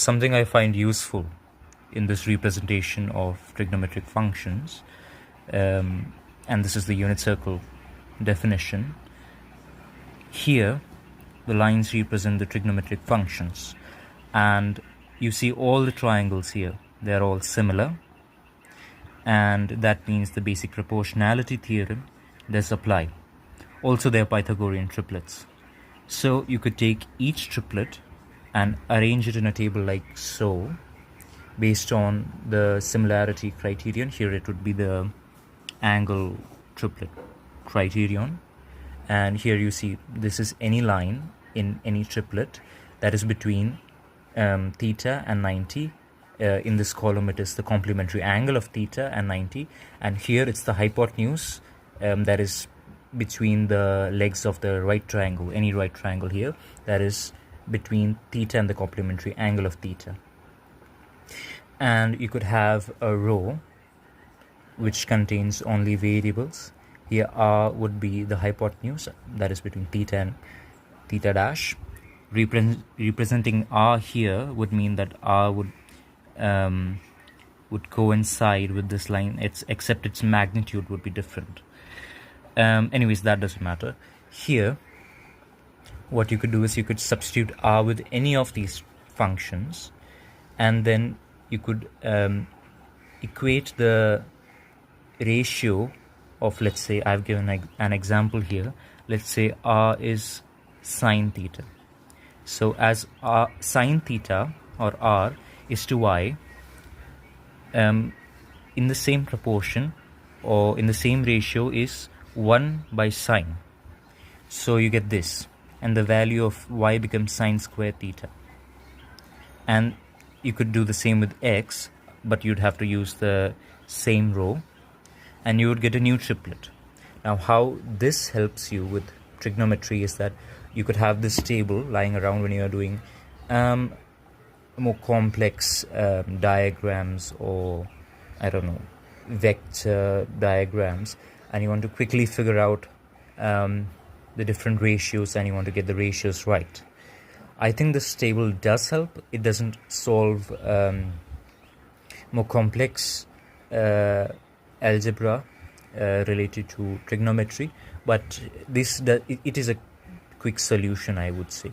something I find useful in this representation of trigonometric functions, and this is the unit circle definition. Here the lines represent the trigonometric functions, and you see all the triangles here, they are all similar, and that means the basic proportionality theorem does apply. Also, they are Pythagorean triplets. So you could take each triplet and arrange it in a table like so, based on the similarity criterion. Here it would be the angle triplet criterion, and here you see this is any line in any triplet that is between theta and 90. In this column it is the complementary angle of theta and 90, and here it's the hypotenuse that is between the legs of the right triangle, any right triangle here, that is between theta and the complementary angle of theta. And you could have a row which contains only variables. Here r would be the hypotenuse that is between theta and theta dash. Representing r here would mean that r would coincide with this line, except its magnitude would be different. Anyways, that doesn't matter. Here what you could do is you could substitute r with any of these functions, and then you could equate the ratio of, let's say I've given an example here, let's say r is sine theta. So as r sine theta or r is to y, in the same proportion or in the same ratio is 1 by sine. So you get this, and the value of y becomes sine square theta. And you could do the same with x, but you'd have to use the same row, and you would get a new triplet. Now how this helps you with trigonometry is that you could have this table lying around when you are doing more complex diagrams, or I don't know, vector diagrams, and you want to quickly figure out the different ratios, and you want to get the ratios right. I think this table does help. It doesn't solve more complex algebra related to trigonometry, but it is a quick solution, I would say.